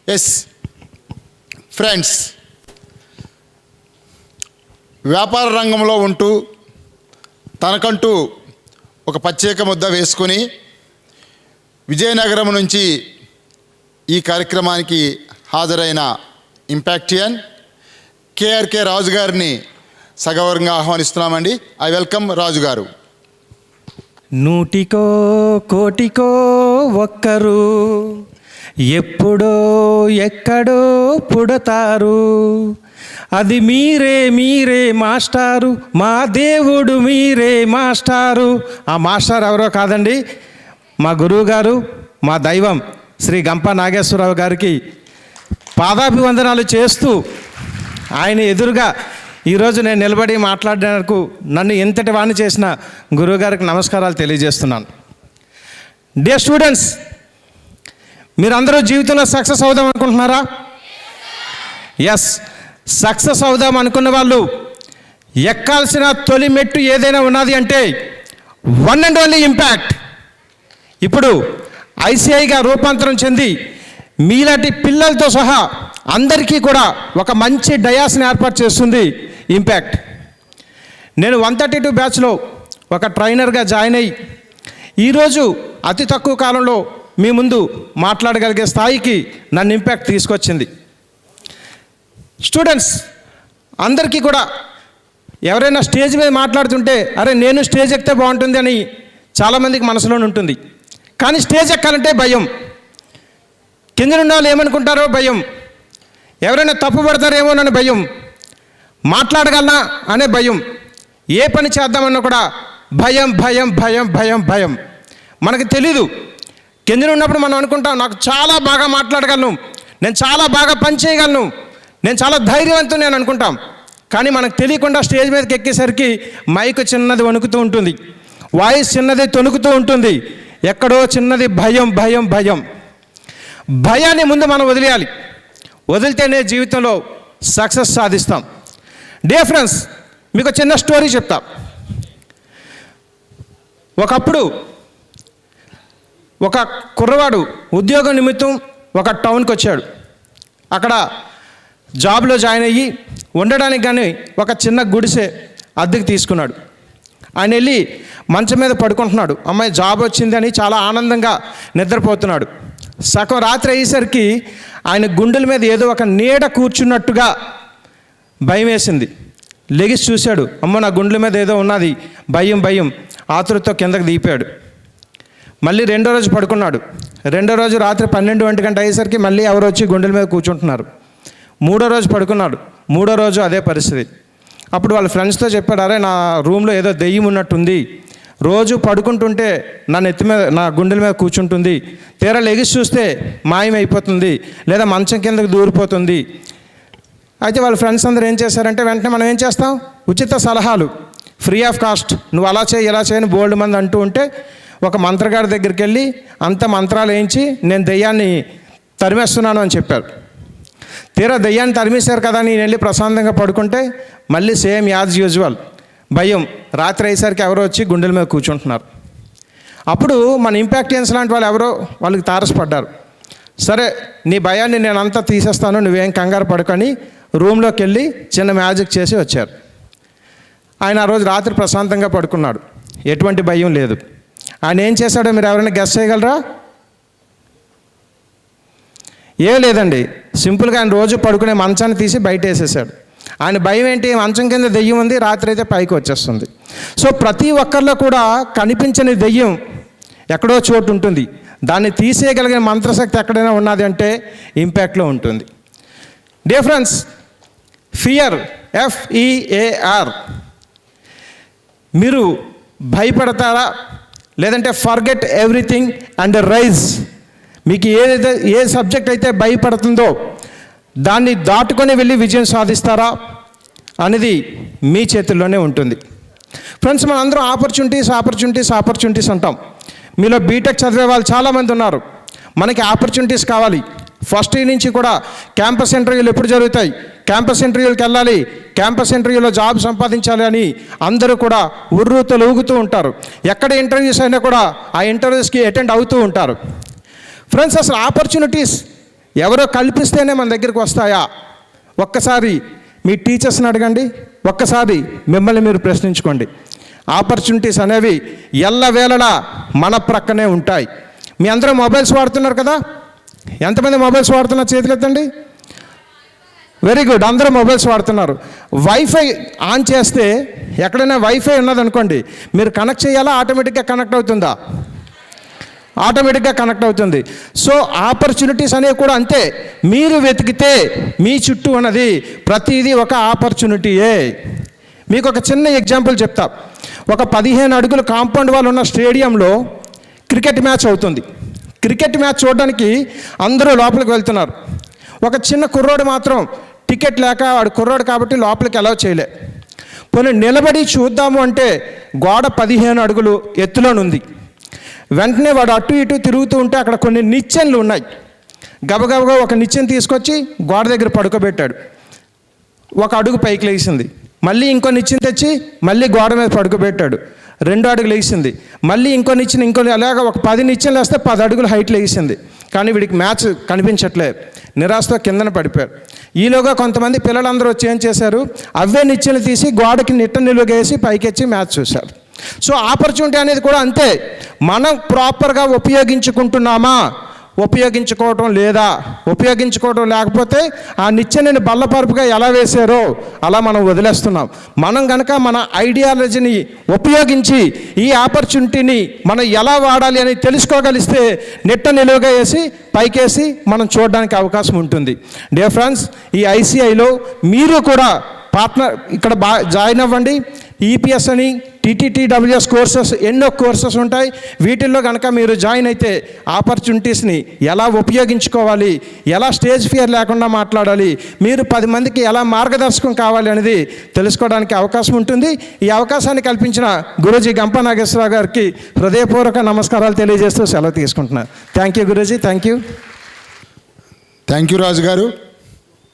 Yes friends, వ్యాపార రంగంలో ఉంటూ తనకంటూ ఒక ప్రత్యేక ముద్ద వేసుకొని విజయనగరం నుంచి ఈ కార్యక్రమానికి హాజరైన ఇంపాక్టియన్ కేఆర్కే రాజు గారిని సగౌరవంగా ఆహ్వానిస్తున్నామండి. ఐ వెల్కమ్ రాజు గారు. నూటికో కోటికో ఒక్కరు ఎప్పుడో ఎక్కడో పుడతారు, అది మీరే మీరే మాస్టారు, మా దేవుడు మీరే మాస్టారు. ఆ మాస్టర్ ఎవరో కాదండి, మా గురువు గారు, మా దైవం శ్రీ గంప నాగేశ్వరరావు గారికి పాదాభివందనాలు చేస్తూ ఆయన ఎదురుగా ఈరోజు నేను నిలబడి మాట్లాడడానికి నన్ను ఎంతటి వాణ్ణి చేసిన గురువుగారికి నమస్కారాలు తెలియజేస్తున్నాను. డియర్ స్టూడెంట్స్, మీరందరూ జీవితంలో సక్సెస్ అవుదాం అనుకుంటున్నారా? ఎస్, సక్సెస్ అవుదాం అనుకున్న వాళ్ళు ఎక్కాల్సిన తొలి మెట్టు ఏదైనా ఉన్నది అంటే వన్ అండ్ ఓన్లీ ఇంపాక్ట్. ఇప్పుడు ఐసిఐగా రూపాంతరం చెంది మీలాంటి పిల్లలతో సహా అందరికీ కూడా ఒక మంచి డయాస్ని ఏర్పాటు చేస్తుంది ఇంపాక్ట్. నేను 132 బ్యాచ్లో ఒక ట్రైనర్గా జాయిన్ అయ్యి ఈరోజు అతి తక్కువ కాలంలో మీ ముందు మాట్లాడగలిగే స్థాయికి నన్ను ఇంపాక్ట్ తీసుకొచ్చింది. స్టూడెంట్స్ అందరికీ కూడా ఎవరైనా స్టేజ్ మీద మాట్లాడుతుంటే అరే నేను స్టేజ్ ఎక్కితే బాగుంటుంది అని చాలామందికి మనసులోనే ఉంటుంది. కానీ స్టేజ్ ఎక్కాలంటే భయం, కింద ఉన్న వాళ్ళు ఏమనుకుంటారో భయం, ఎవరైనా తప్పు పడతారేమోనని భయం, మాట్లాడగలనా అనే భయం, ఏ పని చేద్దామన్నా కూడా భయం భయం భయం భయం భయం. మనకు తెలీదు. కింద ఉన్నప్పుడు మనం అనుకుంటాం నాకు చాలా బాగా మాట్లాడగలను, నేను చాలా బాగా పని చేయగలను, నేను చాలా ధైర్యవంతుని నేను అనుకుంటాం. కానీ మనకు తెలియకుండా స్టేజ్ మీదకి ఎక్కేసరికి మైక్ చిన్నది వణుకుతూ ఉంటుంది, వాయిస్ చిన్నది తొణుకుతూ ఉంటుంది, ఎక్కడో చిన్నది భయం భయం భయం. భయాన్ని ముందు మనం వదిలేయాలి, వదిలితేనే జీవితంలో సక్సెస్ సాధిస్తాం. డియర్ ఫ్రెండ్స్, మీకు చిన్న స్టోరీ చెప్తా. ఒకప్పుడు ఒక కుర్రవాడు ఉద్యోగం నిమిత్తం ఒక టౌన్కి వచ్చాడు. అక్కడ జాబ్లో జాయిన్ అయ్యి ఉండడానికి కానీ ఒక చిన్న గుడిసె అద్దెకి తీసుకున్నాడు. ఆయన వెళ్ళి మంచం మీద పడుకుంటున్నాడు. అమ్మాయి జాబ్ వచ్చిందని చాలా ఆనందంగా నిద్రపోతున్నాడు. సగం రాత్రి అయ్యేసరికి ఆయన గుండెల మీద ఏదో ఒక నీడ కూర్చున్నట్టుగా భయం వేసింది. లెగిసి చూశాడు, అమ్మ నా గుండెల మీద ఏదో ఉన్నది, భయం భయం. ఆతురతో కిందకి దిగిపోయాడు. మళ్ళీ రెండో రోజు పడుకున్నాడు. రెండో రోజు రాత్రి 12 గంట అయ్యేసరికి మళ్ళీ ఎవరు వచ్చి గుండెల మీద కూర్చుంటున్నారు. మూడో రోజు పడుకున్నాడు. మూడో రోజు అదే పరిస్థితి. అప్పుడు వాళ్ళ ఫ్రెండ్స్తో చెప్పాడు, అరే నా రూమ్లో ఏదో దెయ్యం ఉన్నట్టుంది, రోజు పడుకుంటుంటే నా నెత్తి మీద నా గుండెల మీద కూర్చుంటుంది, తీరా లెగిసి చూస్తే మాయమైపోతుంది లేదా మంచం కిందకు దూరిపోతుంది. అయితే వాళ్ళ ఫ్రెండ్స్ అందరూ ఏం చేశారంటే వెంటనే మనం ఏం చేస్తాం, ఉచిత సలహాలు ఫ్రీ ఆఫ్ కాస్ట్, నువ్వు అలా చేయి ఇలా చేయని బోల్డ్ మంది అంటూ ఉంటే ఒక మంత్రగాడి దగ్గరికి వెళ్ళి అంత మంత్రాలు వేయించి నేను దెయ్యాన్ని తరిమేస్తున్నాను అని చెప్పారు. తీరా దెయ్యాన్ని తరిమేశారు కదా నేను వెళ్ళి ప్రశాంతంగా పడుకుంటే మళ్ళీ సేమ్ యాజ్ యూజువల్ భయం. రాత్రి అయ్యేసరికి ఎవరో వచ్చి గుండెల మీద కూర్చుంటున్నారు. అప్పుడు మన ఇంపాక్టియన్స్ లాంటి వాళ్ళు ఎవరో వాళ్ళకి తారసపడ్డారు. సరే నీ భయాన్ని నేను అంతా తీసేస్తాను, నువ్వేం కంగారు పడుకొని రూమ్లోకి వెళ్ళి చిన్న మ్యాజిక్ చేసి వచ్చారు. ఆయన ఆ రోజు రాత్రి ప్రశాంతంగా పడుకున్నాడు, ఎటువంటి భయం లేదు. ఆయన ఏం చేశాడో మీరు ఎవరైనా గెస్ చేయగలరా? ఏం లేదండి, సింపుల్గా ఆయన రోజు పడుకునే మంచాన్ని తీసి బయట వేసేసాడు. ఆయన భయం ఏంటి, మంచం కింద దెయ్యం ఉంది, రాత్రి అయితే పైకి వచ్చేస్తుంది. సో ప్రతి ఒక్కరిలో కూడా కనిపించని దెయ్యం ఎక్కడో చోటు ఉంటుంది. దాన్ని తీసేయగలిగిన మంత్రశక్తి ఎక్కడైనా ఉన్నది అంటే ఇంపాక్ట్లో ఉంటుంది. డియర్ ఫ్రెండ్స్, ఫియర్ FEAR, మీరు భయపడతారా లేదంటే ఫర్గెట్ ఎవ్రీథింగ్ అండ్ రైజ్. మీకు ఏ సబ్జెక్ట్ అయితే భయపడుతుందో దాన్ని దాటుకొని వెళ్ళి విజయం సాధిస్తారా అనేది మీ చేతుల్లోనే ఉంటుంది. ఫ్రెండ్స్, మన అందరం ఆపర్చునిటీస్ అంటాం. మీలో బీటెక్ చదివే వాళ్ళు చాలామంది ఉన్నారు. మనకి ఆపర్చునిటీస్ కావాలి. ఫస్ట్ ఇయర్ నుంచి కూడా క్యాంపస్ ఇంటర్వ్యూలు ఎప్పుడు జరుగుతాయి, క్యాంపస్ ఇంటర్వ్యూలకు వెళ్ళాలి, క్యాంపస్ ఇంటర్వ్యూలో జాబ్ సంపాదించాలి అని అందరూ కూడా ఉర్రూతలు ఊగుతూ ఉంటారు. ఎక్కడ ఇంటర్వ్యూస్ అయినా కూడా ఆ ఇంటర్వ్యూస్కి అటెండ్ అవుతూ ఉంటారు. ఫ్రెండ్స్, అసలు ఆపర్చునిటీస్ ఎవరో కల్పిస్తేనే మన దగ్గరికి వస్తాయా? ఒక్కసారి మీ టీచర్స్ని అడగండి, ఒక్కసారి మిమ్మల్ని మీరు ప్రశ్నించుకోండి. ఆపర్చునిటీస్ అనేవి ఎల్లవేళలా మన ప్రక్కనే ఉంటాయి. మీ అందరూ మొబైల్స్ వాడుతున్నారు కదా? ఎంతమంది మొబైల్స్ వాడుతున్నారు చేతులు ఎత్తండి. వెరీ గుడ్, అందరూ మొబైల్స్ వాడుతున్నారు. వైఫై ఆన్ చేస్తే ఎక్కడైనా వైఫై ఉన్నదనుకోండి, మీరు కనెక్ట్ చేయాలా? ఆటోమేటిక్గా కనెక్ట్ అవుతుందా? ఆటోమేటిక్గా కనెక్ట్ అవుతుంది. సో ఆపర్చునిటీస్ అనేవి కూడా అంతే. మీరు వెతికితే మీ చుట్టూ ఉన్నది ప్రతిదీ ఒక ఆపర్చునిటీయే. మీకు ఒక చిన్న ఎగ్జాంపుల్ చెప్తా. ఒక 15 అడుగులు కాంపౌండ్ వాళ్ళు ఉన్న స్టేడియంలో క్రికెట్ మ్యాచ్ అవుతుంది. క్రికెట్ మ్యాచ్ చూడడానికి అందరూ లోపలికి వెళ్తున్నారు. ఒక చిన్న కుర్రోడు మాత్రం టికెట్ లేక, వాడు కుర్రోడు కాబట్టి లోపలికి అలౌ చేయలే. పోనీ నిలబడి చూద్దాము అంటే గోడ 15 అడుగులు ఎత్తులోనుంది. వెంటనే వాడు అటు ఇటు తిరుగుతూ ఉంటే అక్కడ కొన్ని నిచ్చెనలు ఉన్నాయి. గబగబగా ఒక నిచ్చెన తీసుకొచ్చి గోడ దగ్గర పడుకోబెట్టాడు. ఒక అడుగు పైకి లేచింది. మళ్ళీ ఇంకో నిచ్చెన తెచ్చి మళ్ళీ గోడ మీద పడుకోబెట్టాడు. 2 అడుగులు లేచింది. మళ్ళీ ఇంకో నిచ్చెన, అలాగా ఒక 10 నిచ్చెనలు వేస్తే 10 అడుగులు హైట్ లేచింది. కానీ వీడికి మ్యాచ్ కనిపించట్లేదు. నిరాశతో కిందన పడిపోయారు. ఈలోగా కొంతమంది పిల్లలందరూ వచ్చి ఏం చేశారు, అవే నిచ్చెనలు తీసి గోడకి నిట్ట నిలుగేసి పైకెచ్చి మ్యాచ్ చూశారు. సో ఆపర్చునిటీ అనేది కూడా అంతే. మనం ప్రాపర్గా ఉపయోగించుకుంటున్నామా, ఉపయోగించుకోవటం లేదా? ఉపయోగించుకోవటం లేకపోతే ఆ నిచ్చెనని బల్లపరుపుగా ఎలా వేశారో అలా మనం వదిలేస్తున్నాం. మనం కనుక మన ఐడియాలజీని ఉపయోగించి ఈ ఆపర్చునిటీని మనం ఎలా వాడాలి అని తెలుసుకోగలిస్తే నిట్ట నిలువుగా వేసి పైకేసి మనం చూడడానికి అవకాశం ఉంటుంది. డియర్ ఫ్రెండ్స్, ఈ ఐసిఐలో మీరు కూడా పార్ట్నర్ ఇక్కడ జాయిన్ అవ్వండి. ఈపీఎస్ అని, టీటీటీడబ్ల్యూఎస్ కోర్సెస్, ఎన్నో కోర్సెస్ ఉంటాయి. వీటిల్లో కనుక మీరు జాయిన్ అయితే ఆపర్చునిటీస్ని ఎలా ఉపయోగించుకోవాలి, ఎలా స్టేజ్ ఫియర్ లేకుండా మాట్లాడాలి, మీరు 10 మందికి ఎలా మార్గదర్శకం కావాలి అనేది తెలుసుకోవడానికి అవకాశం ఉంటుంది. ఈ అవకాశాన్ని కల్పించిన గురూజీ గంప నాగేశ్వరరావు గారికి హృదయపూర్వక నమస్కారాలు తెలియజేస్తూ సెలవు తీసుకుంటున్నాను. Thank you Guruji. Thank you Raju గారు.